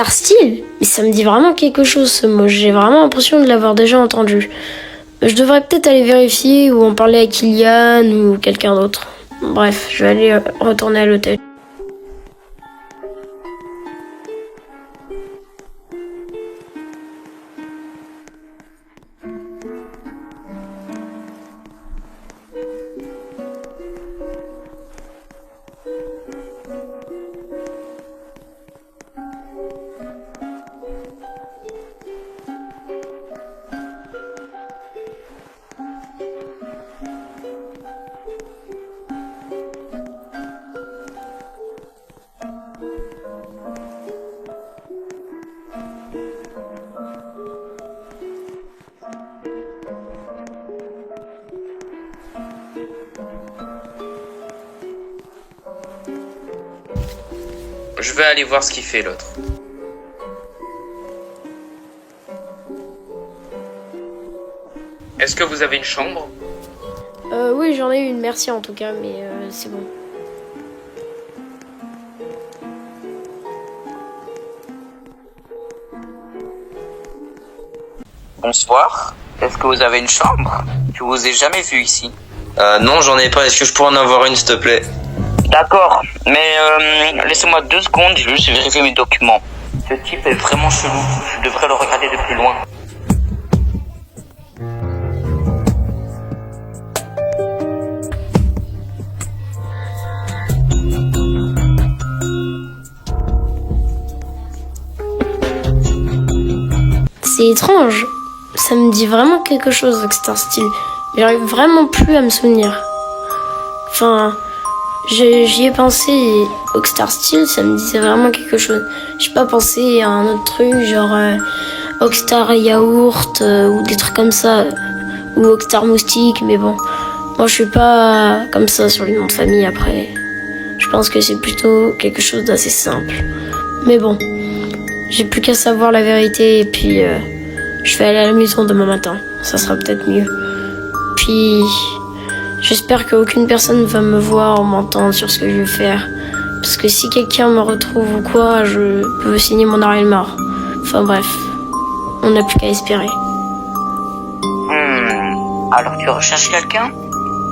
Oxstar Steel? Mais ça me dit vraiment quelque chose ce mot, j'ai vraiment l'impression de l'avoir déjà entendu. Je devrais peut-être aller vérifier ou en parler à Kylian ou quelqu'un d'autre. Bref, je vais aller retourner à l'hôtel. Je vais aller voir ce qu'il fait l'autre. Est-ce que vous avez une chambre? Oui, j'en ai une, merci en tout cas, mais c'est bon. Bonsoir. Est-ce que vous avez une chambre? Je vous ai jamais vu ici. Non, j'en ai pas. Est-ce que je pourrais en avoir une, s'il te plaît? D'accord, mais laissez-moi 2 secondes, je vais juste vérifier mes documents. Ce type est vraiment chelou, je devrais le regarder de plus loin. C'est étrange. Ça me dit vraiment quelque chose, Oxstar Steel. J'arrive vraiment plus à me souvenir. Enfin, j'y ai pensé et Oxstar Steel, ça me disait vraiment quelque chose. J'ai pas pensé à un autre truc, genre Oxstar Yaourt ou des trucs comme ça. Ou Oxstar Moustique, mais bon. Moi, je suis pas comme ça sur les noms de famille après. Je pense que c'est plutôt quelque chose d'assez simple. Mais bon, j'ai plus qu'à savoir la vérité et puis je vais aller à la maison demain matin. Ça sera peut-être mieux. Puis j'espère qu'aucune personne va me voir ou m'entendre sur ce que je vais faire. Parce que si quelqu'un me retrouve ou quoi, je peux signer mon arrêt de mort. Enfin bref, on n'a plus qu'à espérer. Alors tu recherches quelqu'un?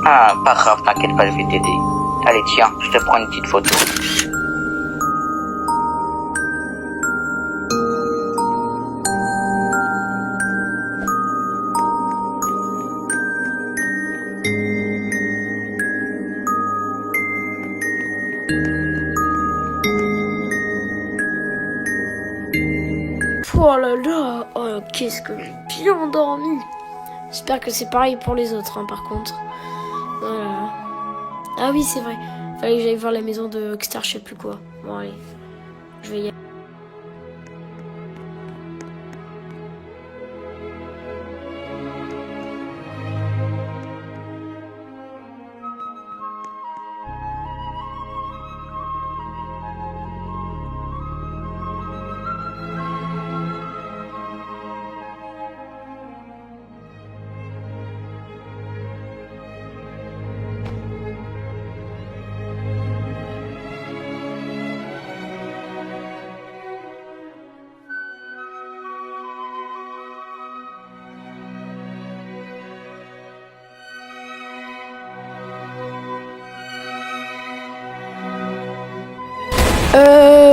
Ah, pas grave, t'inquiète pas, je vais t'aider. Allez, tiens, je te prends une petite photo. Oh là là, oh, qu'est-ce que j'ai bien dormi. J'espère que c'est pareil pour les autres, hein, par contre. Oh là là. Ah oui, c'est vrai. Fallait que j'aille voir la maison de Oxstar, je sais plus quoi. Bon, allez, je vais y aller.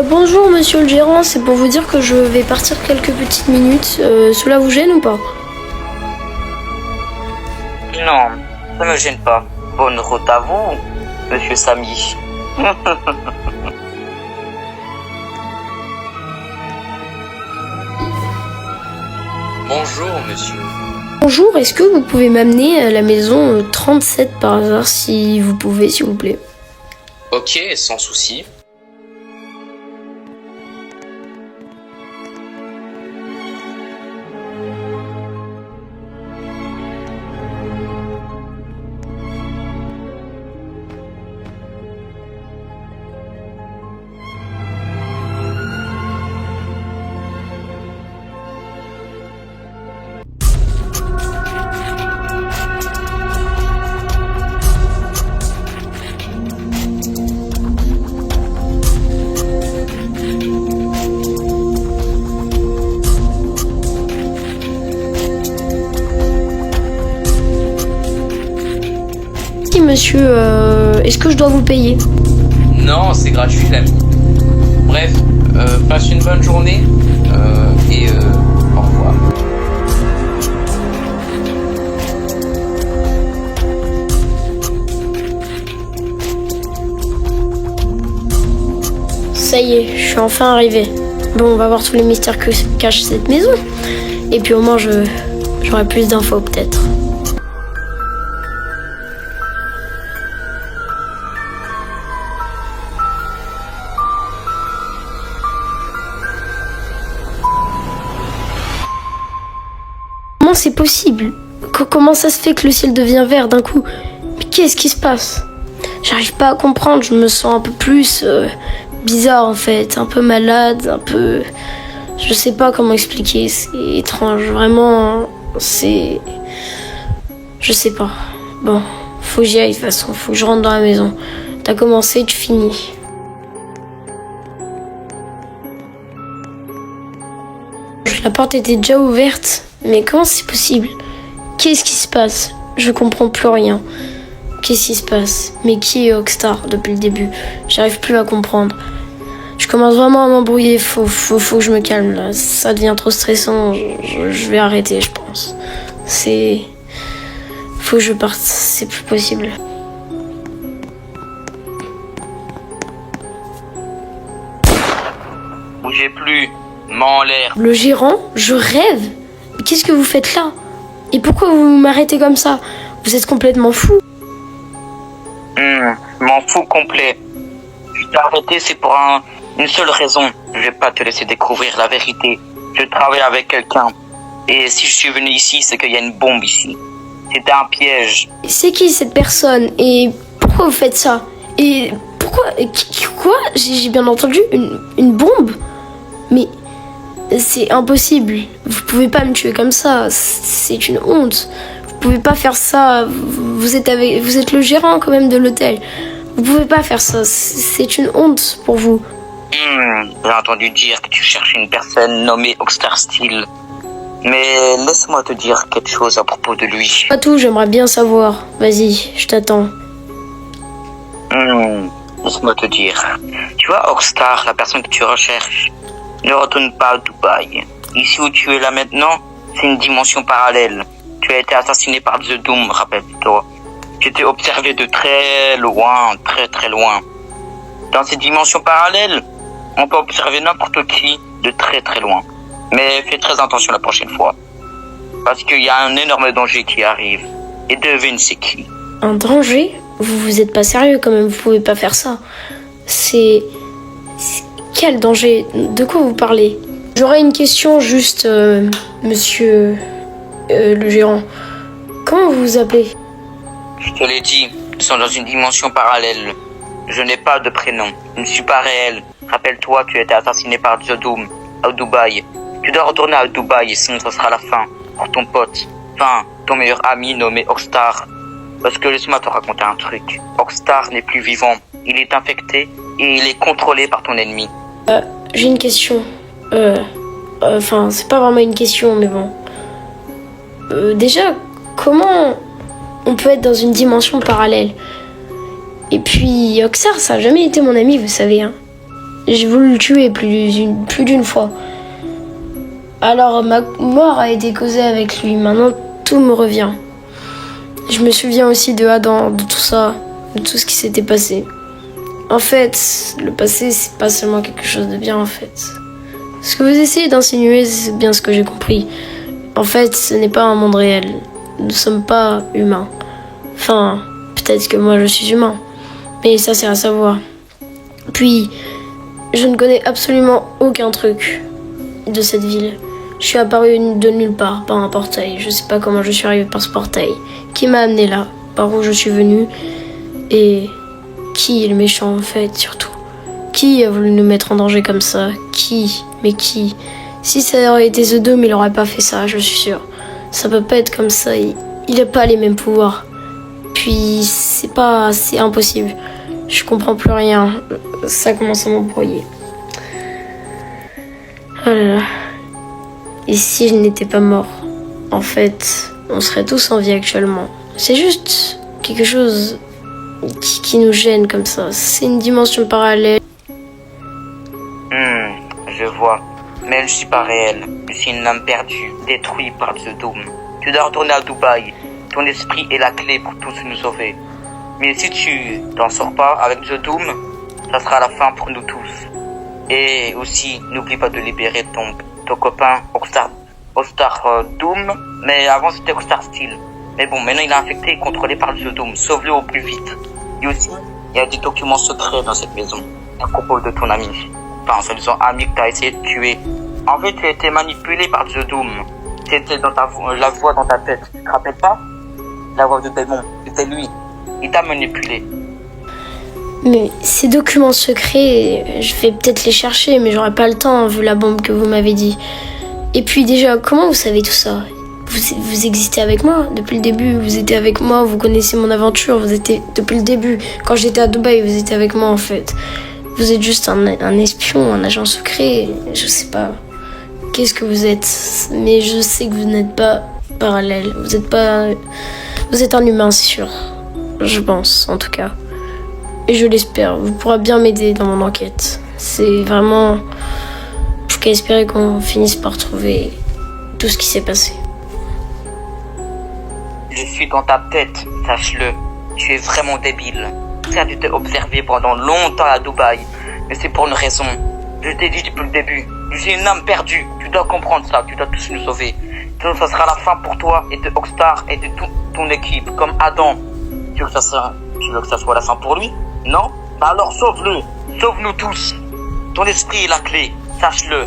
Bonjour monsieur le gérant, c'est pour vous dire que je vais partir quelques petites minutes. Cela vous gêne ou pas? Non, ça me gêne pas. Bonne route à vous, monsieur Samy. Bonjour, monsieur. Bonjour, est-ce que vous pouvez m'amener à la maison 37 par hasard, si vous pouvez, s'il vous plaît? Ok, sans souci. monsieur. Est-ce que je dois vous payer? Non, c'est gratuit, l'ami. Bref, passe une bonne journée. Et au revoir. Ça y est, je suis enfin arrivé. Bon, on va voir tous les mystères que cache cette maison. Et puis au moins, j'aurai plus d'infos peut-être. Comment c'est possible? Comment ça se fait que le ciel devient vert d'un coup? Mais qu'est-ce qui se passe? J'arrive pas à comprendre, je me sens un peu plus bizarre en fait, un peu malade, un peu... Je sais pas comment expliquer, c'est étrange, vraiment, c'est... Je sais pas. Bon, faut que j'y aille de toute façon, faut que je rentre dans la maison. T'as commencé, tu finis. La porte était déjà ouverte, mais comment c'est possible? Qu'est-ce qui se passe? Je comprends plus rien. Qu'est-ce qui se passe? Mais qui est Oakstar depuis le début? J'arrive plus à comprendre. Je commence vraiment à m'embrouiller, faut que je me calme là. Ça devient trop stressant, je vais arrêter je pense. Faut que je parte, c'est plus possible. Bougez plus, main en l'air. Le gérant? Je rêve? Mais qu'est-ce que vous faites là? Et pourquoi vous m'arrêtez comme ça? Vous êtes complètement fou. Je m'en fous complet. Je t'ai arrêté, c'est pour une seule raison. Je vais pas te laisser découvrir la vérité. Je travaille avec quelqu'un. Et si je suis venu ici, c'est qu'il y a une bombe ici. C'était un piège. C'est qui cette personne? Et pourquoi vous faites ça? Et pourquoi... Quoi? J'ai bien entendu une bombe? Mais c'est impossible. Vous pouvez pas me tuer comme ça. C'est une honte. Vous pouvez pas faire ça. Vous êtes le gérant quand même de l'hôtel. Vous pouvez pas faire ça. C'est une honte pour vous. J'ai entendu dire que tu cherchais une personne nommée Oakstar Steel. Mais laisse-moi te dire quelque chose à propos de lui. Pas tout, j'aimerais bien savoir. Vas-y, je t'attends. Laisse-moi te dire. Tu vois, Oakstar, la personne que tu recherches, ne retourne pas à Dubaï. Ici où tu es là maintenant, c'est une dimension parallèle. Tu as été assassiné par The Doom, rappelle-toi. Tu t'es observé de très loin, très très loin. Dans ces dimensions parallèles, on peut observer n'importe qui de très très loin. Mais fais très attention la prochaine fois. Parce qu'il y a un énorme danger qui arrive. Et devine c'est qui. Un danger? Vous êtes pas sérieux quand même, vous pouvez pas faire ça. C'est quel danger? De quoi vous parlez? J'aurais une question juste, monsieur le gérant. Comment vous vous appelez? Je te l'ai dit, nous sommes dans une dimension parallèle. Je n'ai pas de prénom. Je ne suis pas réel. Rappelle-toi, tu as été assassiné par The Doom à Dubaï. Tu dois retourner à Dubaï, sinon ce sera la fin pour ton pote. Enfin, ton meilleur ami nommé Oakstar. Parce que laisse-moi te raconter un truc. Oakstar n'est plus vivant. Il est infecté et il est contrôlé par ton ennemi. J'ai une question. Enfin, c'est pas vraiment une question, mais bon. Déjà, comment on peut être dans une dimension parallèle? Et puis, Oakstar, ça a jamais été mon ami, vous savez. Hein. J'ai voulu le tuer plus d'une fois. Alors, ma mort a été causée avec lui. Maintenant, tout me revient. Je me souviens aussi de Adam, de tout ça, de tout ce qui s'était passé. En fait, le passé, c'est pas seulement quelque chose de bien, en fait. Ce que vous essayez d'insinuer, c'est bien ce que j'ai compris. En fait, ce n'est pas un monde réel. Nous ne sommes pas humains. Enfin, peut-être que moi, je suis humain. Mais ça, c'est à savoir. Puis, je ne connais absolument aucun truc de cette ville. Je suis apparu de nulle part, par un portail. Je sais pas comment je suis arrivé par ce portail. Qui m'a amené là? Par où je suis venu? Et qui est le méchant en fait, surtout? Qui a voulu nous mettre en danger comme ça? Qui? Mais qui? Si ça aurait été The Doom, il aurait pas fait ça, je suis sûre. Ça peut pas être comme ça, il a pas les mêmes pouvoirs. Puis c'est impossible. Je comprends plus rien. Ça commence à m'embrouiller. Oh là là. Et si je n'étais pas mort? En fait, on serait tous en vie actuellement. C'est juste quelque chose qui nous gêne comme ça. C'est une dimension parallèle. Je vois. Mais je ne suis pas réel. Je suis une âme perdue, détruite par The Doom. Tu dois retourner à Dubaï. Ton esprit est la clé pour tous nous sauver. Mais si tu t'en sors pas avec The Doom, ça sera la fin pour nous tous. Et aussi, n'oublie pas de libérer ton copain Oxstar Doom. Mais avant c'était Oxstar Steel. Mais bon, maintenant il est infecté et contrôlé par The Doom. Sauve-le au plus vite. Et aussi, il y a des documents secrets dans cette maison. À propos de ton ami. Enfin, soi-disant ami que t'as essayé de tuer. En fait, tu as été manipulé par The Doom. C'était dans la voix dans ta tête. Tu te rappelles pas? La voix de démon. C'était lui. Il t'a manipulé. Mais ces documents secrets, je vais peut-être les chercher, mais j'aurai pas le temps vu la bombe que vous m'avez dit. Et puis déjà, comment vous savez tout ça? Vous existez avec moi depuis le début, vous étiez avec moi, vous connaissez mon aventure, vous étiez depuis le début. Quand j'étais à Dubaï, vous étiez avec moi en fait. Vous êtes juste un espion, un agent secret, je sais pas. Qu'est-ce que vous êtes? Mais je sais que vous n'êtes pas parallèle. Vous êtes un humain, c'est sûr. Je pense, en tout cas. Et je l'espère. Vous pourrez bien m'aider dans mon enquête. C'est vraiment... Faut qu'à espérer qu'on finisse par trouver tout ce qui s'est passé. Je suis dans ta tête, sache-le. Tu es vraiment débile. Tu as dû te observer pendant longtemps à Dubaï. Mais c'est pour une raison. Je t'ai dit depuis le début. Je suis une âme perdue. Tu dois comprendre ça. Tu dois tous nous sauver. Sinon, ça sera la fin pour toi et de Oxstar et de toute ton équipe. Comme Adam. Tu veux que ça soit la fin pour lui? Non? Bah alors sauve-le. Sauve-nous tous. Ton esprit est la clé. Sache-le.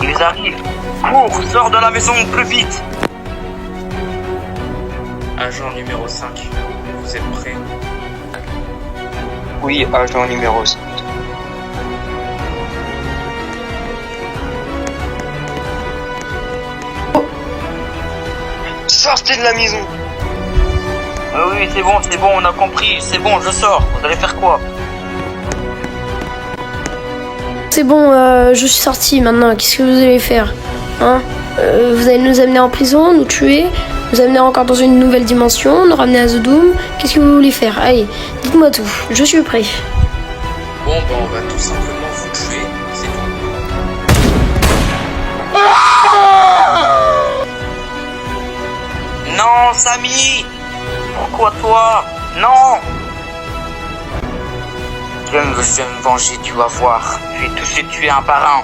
Ils arrivent. Cours, sors de la maison plus vite. Agent numéro 5, vous êtes prêt? Oui, agent numéro 5. Sortez de la maison. Oui, c'est bon, on a compris. C'est bon, je sors. Vous allez faire quoi? C'est bon, je suis sortie maintenant. Qu'est-ce que vous allez faire? Hein? Vous allez nous amener en prison, nous tuer, nous amener encore dans une nouvelle dimension, nous ramener à The Doom. Qu'est-ce que vous voulez faire? Allez, dites-moi tout. Je suis prêt. Bon, bah on va tout simplement vous tuer, c'est tout. Non, Samy. Pourquoi toi? Non. Je vais me venger, tu vas voir. Je vais tous les tuer un par un.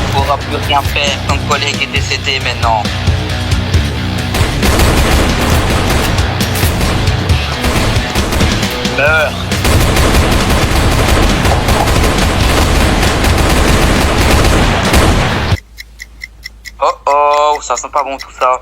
On pourra plus rien faire, ton collègue est décédé maintenant. Meurs. Oh, ça sent pas bon tout ça.